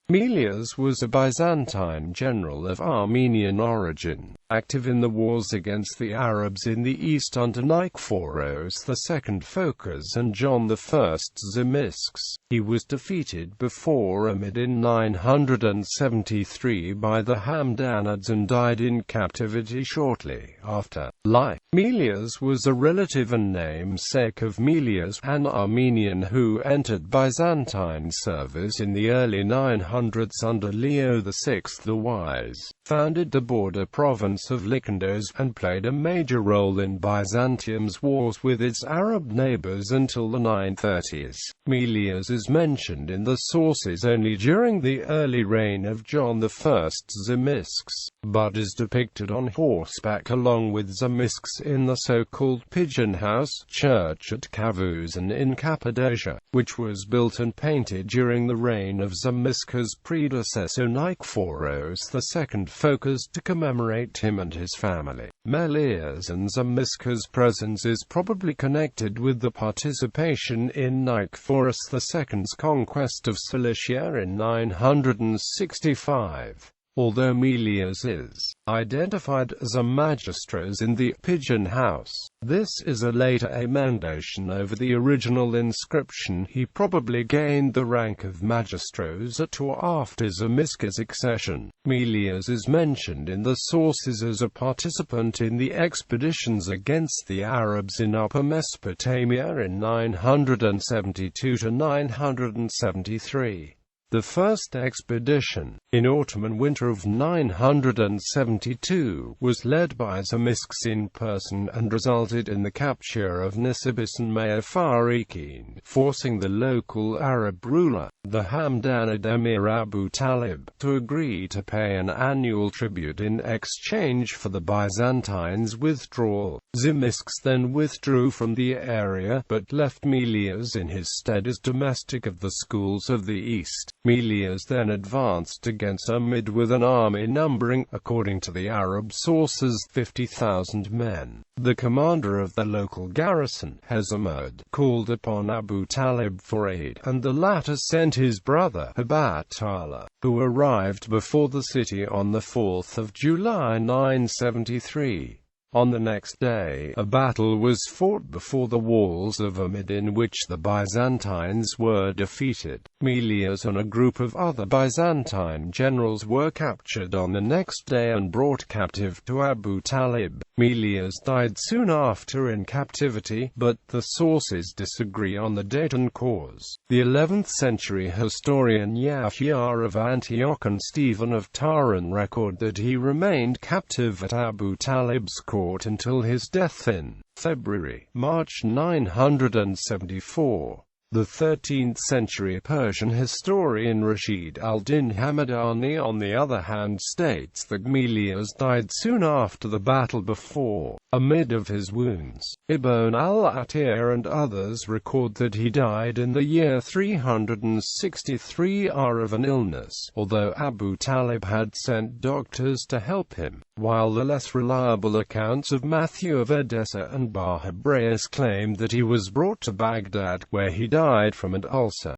Melias was a Byzantine general of Armenian origin, active in the wars against the Arabs in the east under Nikephoros II Phokas and John I Tzimiskes. He was defeated before Amid in 973 by the Hamdanids and died in captivity shortly after. Melias was a relative and namesake of Melias, an Armenian who entered Byzantine service in the early 900s under Leo VI the Wise, founded the border province of Lykandos, and played a major role in Byzantium's wars with its Arab neighbors until the 930s. Melias is mentioned in the sources only during the early reign of John I Tzimiskes, but is depicted on horseback along with Tzimiskes in the so-called Pigeon House church at Kavuzan in Cappadocia, which was built and painted during the reign of Tzimiskes' predecessor Nikephoros II Phokas to commemorate him and his family. Melias and Tzimiskes' presence is probably connected with the participation in Nikephoros II's conquest of Cilicia in 965. Although Melias is identified as a magistros in the Pigeon House, this is a later emendation over the original inscription. He probably gained the rank of magistros at or after Tzimiskes' accession. Melias is mentioned in the sources as a participant in the expeditions against the Arabs in Upper Mesopotamia in 972 to 973. The first expedition, in autumn and winter of 972, was led by Tzimiskes in person and resulted in the capture of Nisibis and Meapharekin, forcing the local Arab ruler, the Hamdanid emir Abu Talib, to agree to pay an annual tribute in exchange for the Byzantines' withdrawal. Tzimiskes then withdrew from the area, but left Melias in his stead as domestic of the schools of the East. Melias then advanced against Amid with an army numbering, according to the Arab sources, 50,000 men. The commander of the local garrison, Hazemad, called upon Abu Talib for aid, and the latter sent his brother, Habatala, who arrived before the city on the 4th of July 973. On the next day, a battle was fought before the walls of Amid in which the Byzantines were defeated. Melias and a group of other Byzantine generals were captured on the next day and brought captive to Abu Talib. Melias died soon after in captivity, but the sources disagree on the date and cause. The 11th century historian Yahya of Antioch and Stephen of Taran record that he remained captive at Abu Talib's court until his death in March 974. The 13th century Persian historian Rashid al-Din Hamadani on the other hand states that Melias died soon after the battle before Amid of his wounds. Ibn al-Atir and others record that he died in the year 363 of an illness, although Abu Talib had sent doctors to help him, while the less reliable accounts of Matthew of Edessa and Bar Hebraeus claim that he was brought to Baghdad, where he died from an ulcer.